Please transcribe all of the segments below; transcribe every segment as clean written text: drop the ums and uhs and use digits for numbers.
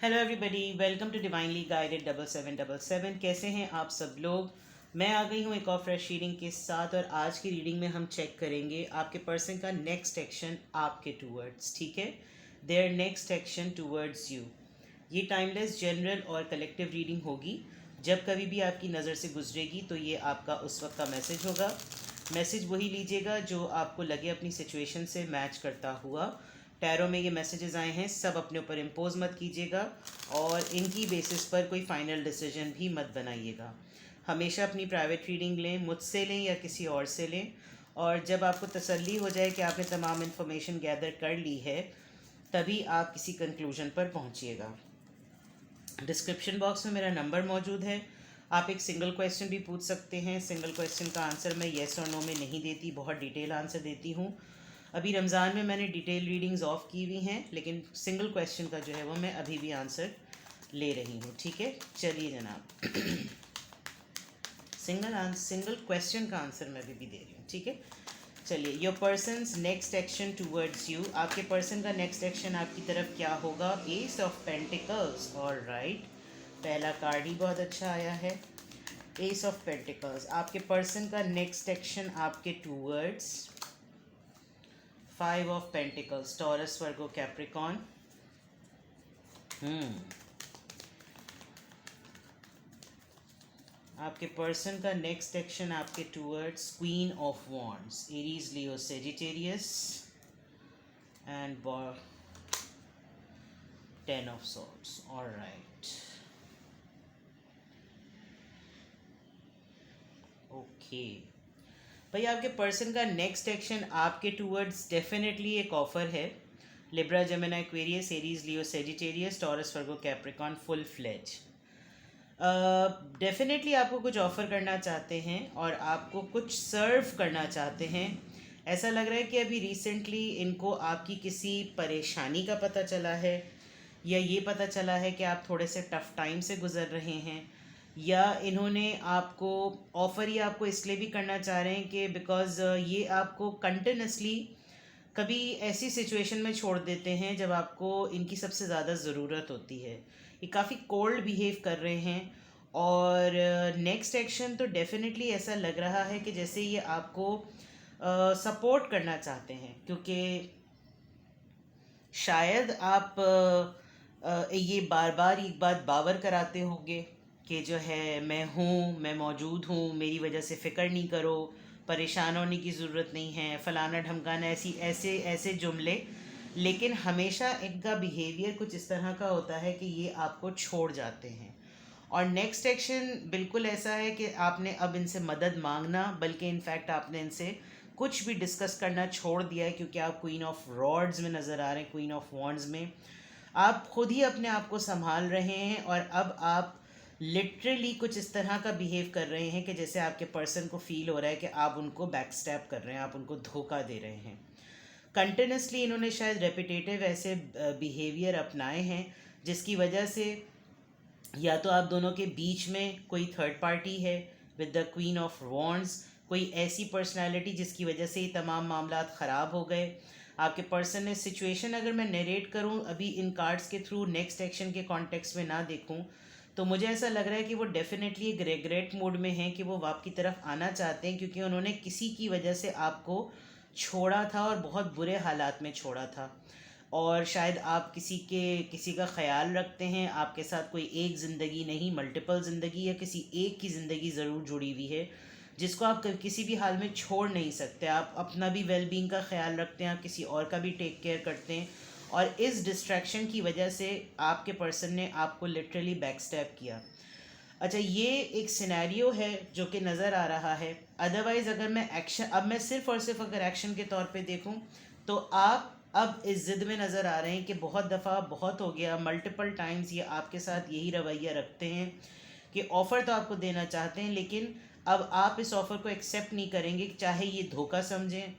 Hello everybody, welcome to divinely guided 7777। कैसे हैं आप सब लोग। मैं आ गई हूँ एक और फ्रेश रीडिंग के साथ और आज की रीडिंग में हम चेक करेंगे आपके पर्सन का नेक्स्ट एक्शन आपके टूवर्ड्स। ठीक है, their next action towards you. ये टाइमलेस, जनरल और कलेक्टिव रीडिंग होगी। जब कभी भी आपकी नज़र से गुजरेगी तो ये आपका उस वक्त का मैसेज होगा। मैसेज वही लीजिएगा जो आपको लगे अपनी सिचुएशन से मैच करता हुआ। टैरो में ये मैसेजेस आए हैं, सब अपने ऊपर इम्पोज मत कीजिएगा और इनकी बेसिस पर कोई फाइनल डिसीजन भी मत बनाइएगा। हमेशा अपनी प्राइवेट रीडिंग लें, मुझसे लें या किसी और से लें, और जब आपको तसल्ली हो जाए कि आपने तमाम इन्फॉर्मेशन गैदर कर ली है तभी आप किसी कंक्लूजन पर पहुंचिएगा। डिस्क्रिप्शन बॉक्स में मेरा नंबर मौजूद है, आप एक सिंगल क्वेश्चन भी पूछ सकते हैं। सिंगल क्वेश्चन का आंसर मैं येस और नो में नहीं देती, बहुत डिटेल आंसर देती हूँ। अभी रमज़ान में मैंने डिटेल रीडिंग्स ऑफ की हुई हैं, लेकिन सिंगल क्वेश्चन का जो है वो मैं अभी भी आंसर ले रही हूँ। ठीक है, चलिए जनाब। सिंगल क्वेश्चन का आंसर मैं अभी भी दे रही हूँ। ठीक है, चलिए। Your persons next action towards you, आपके पर्सन का नेक्स्ट एक्शन आपकी तरफ क्या होगा। एस ऑफ पेंटिकल्स, ऑलराइट, पहला कार्ड ही बहुत अच्छा आया है। एस ऑफ पेंटिकल्स, आपके पर्सन का नेक्स्ट एक्शन आपके towards. Five of pentacles, Taurus, Virgo, Capricorn. आपके पर्सन का नेक्स्ट एक्शन आपके towards queen of wands, Aries, Leo, Sagittarius and ten of swords. Alright, okay भाई, आपके पर्सन का नेक्स्ट एक्शन आपके टूवर्ड्स डेफिनेटली एक ऑफर है। लिब्रा, जेमिनी, एक्वेरियस, एरीज, लियो, Sagittarius, taurus, Virgo, Capricorn, full fledge. Definitely आपको कुछ offer करना चाहते हैं और आपको कुछ सर्व करना चाहते हैं। ऐसा लग रहा है कि अभी रिसेंटली इनको आपकी किसी परेशानी का पता चला है, या ये पता चला है कि आप थोड़े से टफ़ टाइम से गुज़र रहे हैं, या इन्होंने आपको ऑफ़र ही आपको इसलिए भी करना चाह रहे हैं कि बिकॉज़ ये आपको कंटिन्यूसली कभी ऐसी सिचुएशन में छोड़ देते हैं जब आपको इनकी सबसे ज़्यादा ज़रूरत होती है। ये काफ़ी कोल्ड बिहेव कर रहे हैं और नेक्स्ट एक्शन तो डेफिनेटली ऐसा लग रहा है कि जैसे ये आपको सपोर्ट करना चाहते हैं, क्योंकि शायद आप ये बार बार एक बात बावर कराते होंगे कि जो है मैं हूँ, मैं मौजूद हूँ, मेरी वजह से फ़िक्र नहीं करो, परेशान होने की ज़रूरत नहीं है, फ़लाना ढमकाना, ऐसी ऐसे ऐसे जुमले। लेकिन हमेशा इनका बिहेवियर कुछ इस तरह का होता है कि ये आपको छोड़ जाते हैं। और नेक्स्ट एक्शन बिल्कुल ऐसा है कि आपने अब इनसे मदद मांगना, बल्कि इनफैक्ट आपने इनसे कुछ भी डिस्कस करना छोड़ दिया है, क्योंकि आप क्वीन ऑफ रॉड्स में नज़र आ रहे हैं, क्वीन ऑफ वॉन्ड्स में। आप खुद ही अपने आप को संभाल रहे हैं और अब आप लिटरली कुछ इस तरह का बिहेव कर रहे हैं कि जैसे आपके पर्सन को फील हो रहा है कि आप उनको बैक स्टैप कर रहे हैं, आप उनको धोखा दे रहे हैं। कंटिन्यूसली इन्होंने शायद रेपिटेटिव ऐसे बिहेवियर अपनाए हैं जिसकी वजह से या तो आप दोनों के बीच में कोई थर्ड पार्टी है with the queen of wands, कोई ऐसी पर्सनालिटी जिसकी वजह से ये तमाम मामला ख़राब हो गए। आपके पर्सन ने सिचुएशन, अगर मैं नरेट करूं अभी इन कार्ड्स के थ्रू, नेक्स्ट एक्शन के कॉन्टेक्स्ट में ना देखूं, तो मुझे ऐसा लग रहा है कि वो डेफिनेटली एक रिग्रेट मोड में हैं कि वो आपकी तरफ आना चाहते हैं, क्योंकि उन्होंने किसी की वजह से आपको छोड़ा था और बहुत बुरे हालात में छोड़ा था। और शायद आप किसी का ख्याल रखते हैं, आपके साथ कोई एक ज़िंदगी नहीं, मल्टीपल ज़िंदगी या किसी एक की ज़िंदगी ज़रूर जुड़ी हुई है जिसको आप किसी भी हाल में छोड़ नहीं सकते। आप अपना भी वेलबींग का ख्याल रखते हैं, आप किसी और का भी टेक केयर करते हैं, और इस डिस्ट्रैक्शन की वजह से आपके पर्सन ने आपको लिटरली बैक स्टैप किया। अच्छा, ये एक सिनेरियो है जो कि नज़र आ रहा है। अदरवाइज़ अगर मैं एक्शन, अब मैं सिर्फ़ और सिर्फ अगर एक्शन के तौर पे देखूं तो आप अब इस ज़िद में नज़र आ रहे हैं कि बहुत दफ़ा बहुत हो गया, मल्टीपल टाइम्स ये आपके साथ यही रवैया रखते हैं कि ऑफ़र तो आपको देना चाहते हैं, लेकिन अब आप इस ऑफ़र को एक्सेप्ट नहीं करेंगे, चाहे ये धोखा समझें,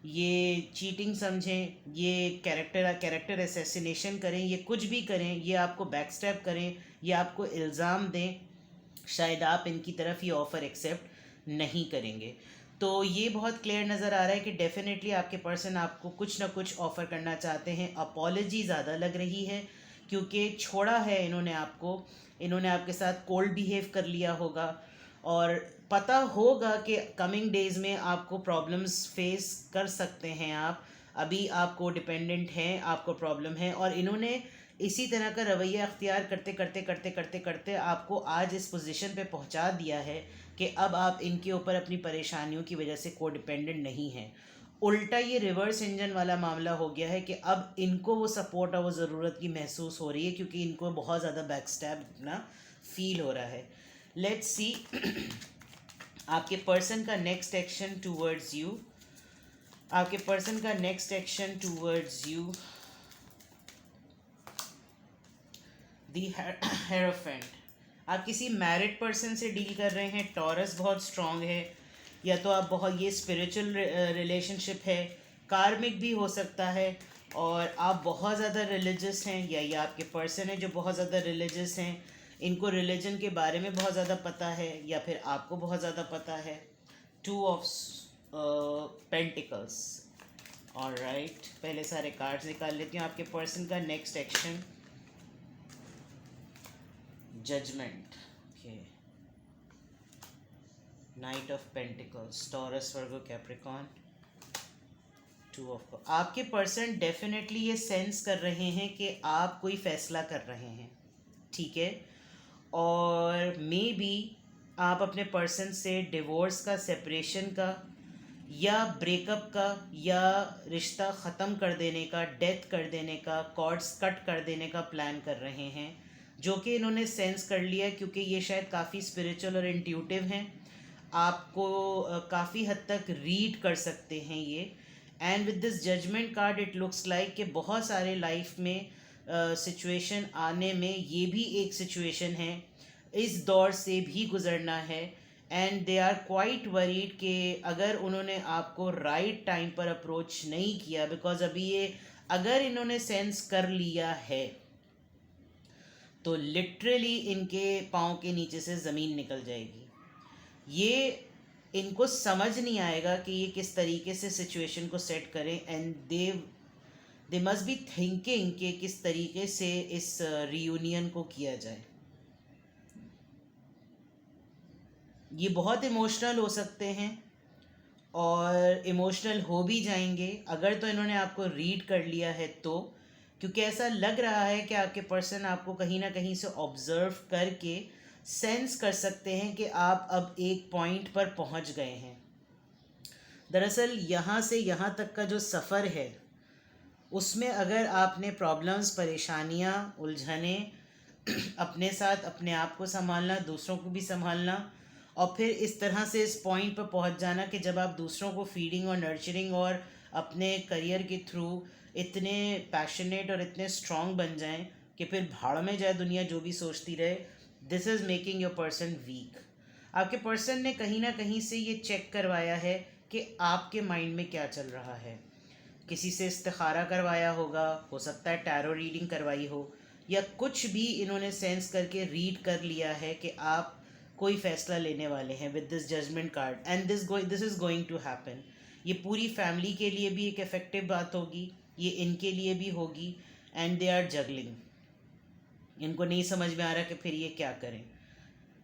ये चीटिंग समझें, ये कैरेक्टर असैसिनेशन करें, ये कुछ भी करें, ये आपको बैकस्टैप करें, ये आपको इल्ज़ाम दें, शायद आप इनकी तरफ ये ऑफ़र एक्सेप्ट नहीं करेंगे। तो ये बहुत क्लियर नज़र आ रहा है कि डेफिनेटली आपके पर्सन आपको कुछ ना कुछ ऑफ़र करना चाहते हैं। अपॉलॉजी ज़्यादा लग रही है क्योंकि छोड़ा है इन्होंने आपको, इन्होंने आपके साथ कोल्ड बिहेव कर लिया होगा, और पता होगा कि कमिंग डेज में आपको प्रॉब्लम्स फेस कर सकते हैं आप, अभी आपको डिपेंडेंट हैं, आपको प्रॉब्लम है, और इन्होंने इसी तरह का रवैया अख्तियार करते करते करते करते करते आपको आज इस पोजीशन पे पहुंचा दिया है कि अब आप इनके ऊपर अपनी परेशानियों की वजह से को डिपेंडेंट नहीं हैं। उल्टा ये रिवर्स इंजन वाला मामला हो गया है कि अब इनको वो सपोर्ट और वो ज़रूरत की महसूस हो रही है, क्योंकि इनको बहुत ज़्यादा बैकस्टैब ना फील हो रहा है। लेट्स सी आपके पर्सन का नेक्स्ट एक्शन टूवर्ड्स यू, आपके पर्सन का next action towards you, the hierophant. आप किसी मैरिड पर्सन से डील कर रहे हैं, टॉरस बहुत स्ट्रांग है, या तो आप बहुत, ये स्पिरिचुअल रिलेशनशिप है, कार्मिक भी हो सकता है, और आप बहुत ज़्यादा रिलीजियस हैं, या ये आपके पर्सन है जो बहुत ज़्यादा रिलीजियस हैं, इनको रिलीजन के बारे में बहुत ज़्यादा पता है, या फिर आपको बहुत ज़्यादा पता है। 2 ऑफ पेंटिकल्स। ऑलराइट, पहले सारे कार्ड्स निकाल लेती हूँ। आपके पर्सन का next action, judgment. Okay, knight of pentacles, Taurus, Virgo, Capricorn, 2 of cups. आपके पर्सन डेफिनेटली ये सेंस कर रहे हैं कि आप कोई फैसला कर रहे हैं, ठीक है, और मे बी आप अपने पर्सन से डिवोर्स का, सेपरेशन का, या ब्रेकअप का, या रिश्ता ख़त्म कर देने का, डेथ कर देने का, कॉर्ड्स कट कर देने का प्लान कर रहे हैं, जो कि इन्होंने सेंस कर लिया, क्योंकि ये शायद काफ़ी स्पिरिचुअल और इंट्यूटिव हैं, आपको काफ़ी हद तक रीड कर सकते हैं ये। And with this judgment card it looks like कि बहुत सारे लाइफ में सिचुएशन आने में ये भी एक सिचुएशन है, इस दौर से भी गुज़रना है, and they are quite worried कि अगर उन्होंने आपको राइट टाइम पर अप्रोच नहीं किया, बिकॉज अभी ये अगर इन्होंने सेंस कर लिया है तो लिटरली इनके पाँव के नीचे से ज़मीन निकल जाएगी। ये इनको समझ नहीं आएगा कि ये किस तरीके से सिचुएशन को सेट करें, and they must be thinking कि किस तरीके से इस रियूनियन को किया जाए। ये बहुत इमोशनल हो सकते हैं और इमोशनल हो भी जाएंगे अगर तो इन्होंने आपको रीड कर लिया है तो, क्योंकि ऐसा लग रहा है कि आपके पर्सन आपको कहीं ना कहीं से ऑब्जर्व करके सेंस कर सकते हैं कि आप अब एक पॉइंट पर पहुंच गए हैं। दरअसल यहाँ से यहाँ तक का जो सफ़र है उसमें अगर आपने प्रॉब्लम्स, परेशानियाँ, उलझने अपने साथ अपने आप को संभालना, दूसरों को भी संभालना, और फिर इस तरह से इस पॉइंट पर पहुंच जाना कि जब आप दूसरों को फीडिंग और नर्चरिंग और अपने करियर के थ्रू इतने पैशनेट और इतने स्ट्रॉन्ग बन जाएं कि फिर भाड़ में जाए दुनिया जो भी सोचती रहे, this is making your person weak. आपके पर्सन ने कहीं ना कहीं से ये चेक करवाया है कि आपके माइंड में क्या चल रहा है। किसी से इस्तिखारा करवाया होगा, हो सकता है टैरो रीडिंग करवाई हो, या कुछ भी इन्होंने सेंस करके रीड कर लिया है कि आप कोई फ़ैसला लेने वाले हैं with this judgment card, and this is going to happen. ये पूरी फैमिली के लिए भी एक इफ़ेक्टिव बात होगी, ये इनके लिए भी होगी, एंड दे आर जगलिंग। इनको नहीं समझ में आ रहा कि फिर ये क्या करें।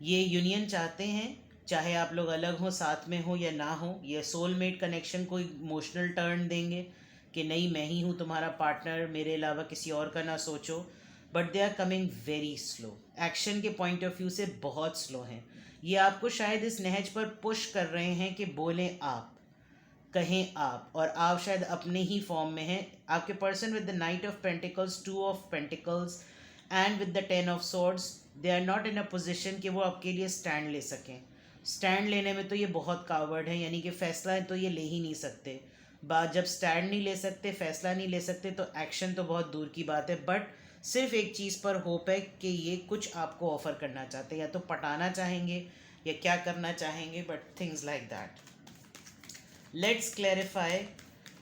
ये यूनियन चाहते हैं, चाहे आप लोग अलग हो, साथ में हो या ना हो। ये सोलमेट कनेक्शन को इमोशनल टर्न देंगे कि नहीं, मैं ही हूँ तुम्हारा पार्टनर, मेरे अलावा किसी और का ना सोचो, but they are coming very slow. Action के पॉइंट ऑफ व्यू से बहुत स्लो हैं। ये आपको शायद इस नहज पर पुश कर रहे हैं कि बोलें आप, कहें आप, और आप शायद अपने ही फॉर्म में हैं। आपके person with the knight of pentacles, 2 of pentacles and with the 10 of swords, they are not in a position कि वो आपके लिए स्टैंड ले सकें। स्टैंड लेने में तो ये बहुत कावर्ड है, यानी कि फ़ैसला तो ये ले ही नहीं सकते। बात जब स्टैंड नहीं ले सकते, फ़ैसला नहीं ले सकते, तो एक्शन तो बहुत दूर की बात है। बट सिर्फ एक चीज़ पर होप है कि ये कुछ आपको ऑफ़र करना चाहते हैं, या तो पटाना चाहेंगे या क्या करना चाहेंगे, but things like that. Let's clarify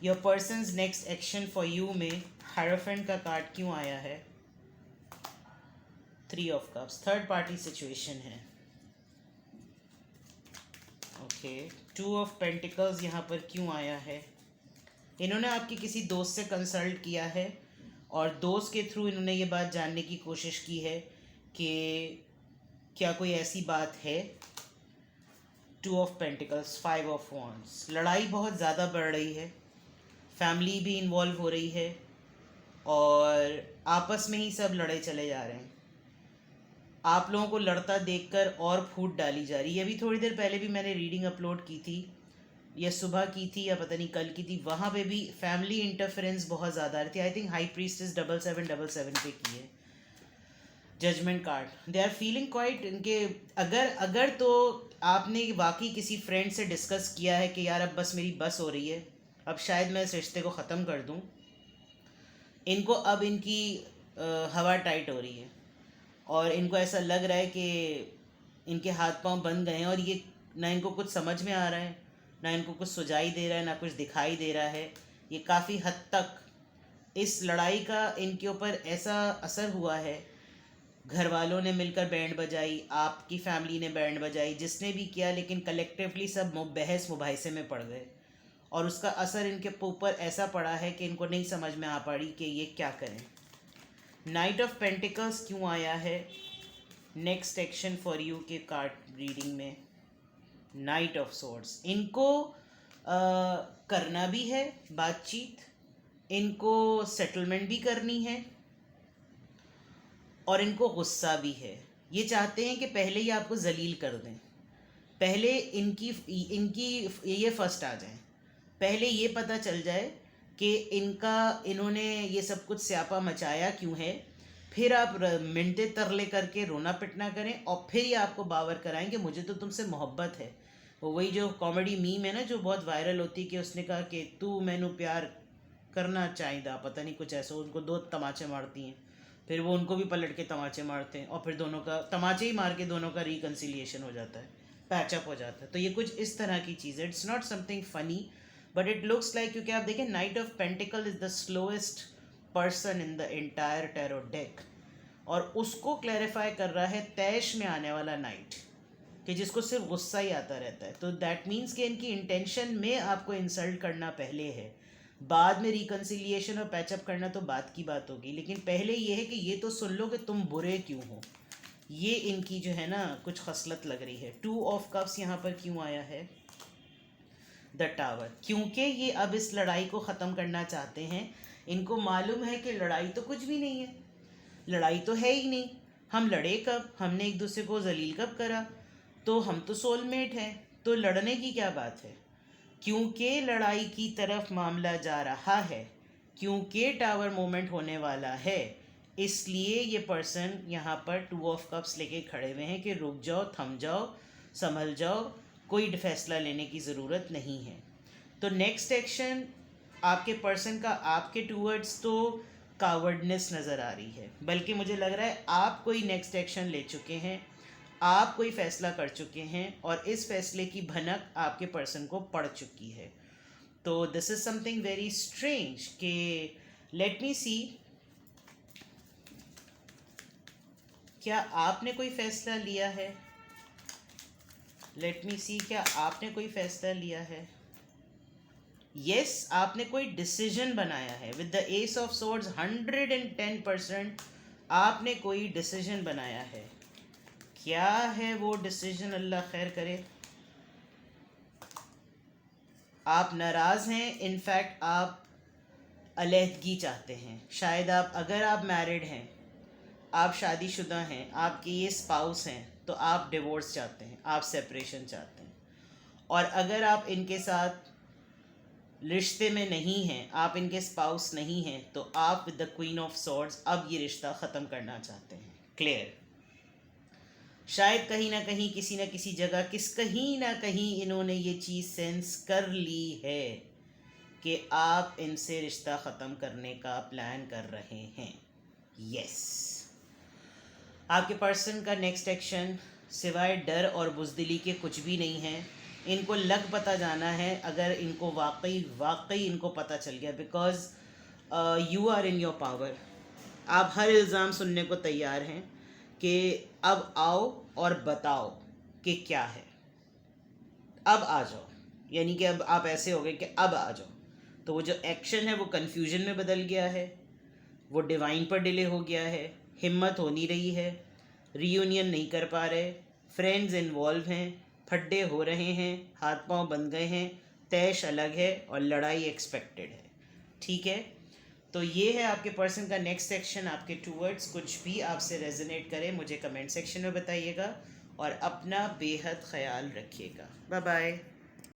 your persons next action for you में हायरोफेंट का कार्ड क्यों आया है, 3 of cups, third party situation है। ओके, 2 ऑफ पेंटिकल्स यहाँ पर क्यों आया है। इन्होंने आपके किसी दोस्त से कंसल्ट किया है और दोस्त के थ्रू इन्होंने ये बात जानने की कोशिश की है कि क्या कोई ऐसी बात है। 2 ऑफ पेंटिकल्स, 5 ऑफ वॉन्ड्स, लड़ाई बहुत ज़्यादा बढ़ रही है, फैमिली भी इन्वॉल्व हो रही है और आपस में ही सब लड़े चले जा रहे हैं। आप लोगों को लड़ता देखकर और फूट डाली जा रही है। अभी थोड़ी देर पहले भी मैंने रीडिंग अपलोड की थी, या सुबह की थी या पता नहीं कल की थी, वहाँ पे भी फैमिली इंटरफेरेंस बहुत ज़्यादा आ रही थी। आई थिंक हाई प्रीस्टेस 7777 पे की है judgment card. They are feeling quite इनके, अगर तो आपने वाकई किसी फ्रेंड से डिस्कस किया है कि यार अब बस मेरी बस हो रही है, अब शायद मैं इस रिश्ते को ख़त्म कर दूँ, इनको अब इनकी हवा टाइट हो रही है और इनको ऐसा लग रहा है कि इनके हाथ पांव बंद गए हैं और ये ना इनको कुछ समझ में आ रहा है, ना इनको कुछ सुझाई दे रहा है, ना कुछ दिखाई दे रहा है। ये काफ़ी हद तक इस लड़ाई का इनके ऊपर ऐसा असर हुआ है, घर वालों ने मिलकर बैंड बजाई, आपकी फैमिली ने बैंड बजाई, जिसने भी किया, लेकिन कलेक्टिवली सब बहस मुबाहिसे में पड़ गए और उसका असर इनके ऊपर ऐसा पड़ा है कि इनको नहीं समझ में आ पड़ी कि ये क्या करें। नाइट ऑफ पेंटिकल्स क्यों आया है नेक्स्ट एक्शन फॉर यू के कार्ड रीडिंग में? नाइट ऑफ सोर्ड्स, इनको करना भी है बातचीत, इनको सेटलमेंट भी करनी है और इनको गुस्सा भी है। ये चाहते हैं कि पहले ही आपको जलील कर दें, पहले इनकी इनकी ये फर्स्ट आ जाए, पहले ये पता चल जाए कि इन्होंने ये सब कुछ स्यापा मचाया क्यों है, फिर आप मिनटे तरले करके रोना पिटना करें और फिर ये आपको बावर कराएं कि मुझे तो तुमसे मोहब्बत है। वो वही जो कॉमेडी मीम है ना जो बहुत वायरल होती है कि उसने कहा कि तू मैनू प्यार करना चाहिदा, पता नहीं कुछ ऐसा, उनको 2 तमाचे मारती हैं, फिर वो उनको भी पलट के तमाचे मारते हैं और फिर दोनों का तमाचे ही मार के दोनों का रिकन्सिलिएशन हो जाता है, पैचअप हो जाता है। तो ये कुछ इस तरह की चीज़ है। It's not something funny but it looks like, क्योंकि आप देखें night of pentacle is the slowest person in the entire tarot deck और उसको क्लैरिफाई कर रहा है तैश में आने वाला नाइट, कि जिसको सिर्फ गुस्सा ही आता रहता है। तो दैट मीन्स कि इनकी इंटेंशन में आपको इंसल्ट करना पहले है, बाद में रिकन्सिलिएशन और पैचअप करना तो बात की बात होगी, लेकिन पहले ये है कि ये तो सुन लो कि तुम बुरे क्यों हो। ये इनकी जो है ना कुछ खसलत लग रही है। 2 ऑफ कप्स यहाँ पर क्यों आया है? द टावर, क्योंकि ये अब इस लड़ाई को ख़त्म करना चाहते हैं। इनको मालूम है कि लड़ाई तो कुछ भी नहीं है, लड़ाई तो है ही नहीं, हम लड़े कब, हमने एक दूसरे को जलील कब करा, तो हम तो सोलमेट हैं, तो लड़ने की क्या बात है। क्योंकि लड़ाई की तरफ मामला जा रहा है, क्योंकि टावर मोमेंट होने वाला है, इसलिए ये पर्सन यहाँ पर 2 ऑफ कप्स लेके खड़े हुए हैं कि रुक जाओ, थम जाओ, संभल जाओ, कोई फैसला लेने की ज़रूरत नहीं है। तो नेक्स्ट एक्शन आपके पर्सन का आपके टूवर्ड्स तो कावर्डनेस नज़र आ रही है, बल्कि मुझे लग रहा है आप कोई नेक्स्ट एक्शन ले चुके हैं, आप कोई फ़ैसला कर चुके हैं और इस फैसले की भनक आपके पर्सन को पड़ चुकी है। तो this is something very strange कि लेट मी सी, क्या आपने कोई फ़ैसला लिया है? लेट मी सी, क्या आपने कोई फ़ैसला लिया है? यस, आपने कोई डिसीजन बनाया है। With the S of swords 110% आपने कोई डिसीजन बनाया है। क्या है वो डिसीजन? अल्लाह खैर करे। आप नाराज़ हैं, इनफैक्ट आप अलहदगी चाहते हैं। शायद आप, अगर आप मैरिड हैं, आप शादीशुदा हैं, आपके ये स्पाउस हैं, तो आप डिवोर्स चाहते हैं, आप सेपरेशन चाहते हैं। और अगर आप इनके साथ रिश्ते में नहीं हैं, आप इनके स्पाउस नहीं हैं, तो आप with the queen of swords अब ये रिश्ता ख़त्म करना चाहते हैं। क्लियर? शायद कहीं ना कहीं, किसी न किसी जगह, कहीं ना कहीं इन्होंने ये चीज़ सेंस कर ली है कि आप इनसे रिश्ता ख़त्म करने का प्लान कर रहे हैं। यस, आपके पर्सन का नेक्स्ट एक्शन सिवाय डर और बुज़दिली के कुछ भी नहीं है। इनको लग पता जाना है, अगर इनको वाकई इनको पता चल गया, because you are in your power, आप हर इल्ज़ाम सुनने को तैयार हैं कि अब आओ और बताओ कि क्या है, अब आ जाओ। यानी कि अब आप ऐसे हो गए कि अब आ जाओ। तो वो जो एक्शन है वो कन्फ्यूजन में बदल गया है, वो डिवाइन पर डिले हो गया है, हिम्मत हो नहीं रही है, रीयूनियन नहीं कर पा रहे, फ्रेंड्स इन्वॉल्व हैं, फड्डे हो रहे हैं, हाथ पांव बन गए हैं, तैश अलग है और लड़ाई एक्सपेक्टेड है। ठीक है, तो ये है आपके पर्सन का नेक्स्ट सेक्शन। आपके टूवर्ड्स कुछ भी आपसे रेजोनेट करे मुझे कमेंट सेक्शन में बताइएगा और अपना बेहद ख्याल रखिएगा। Bye bye.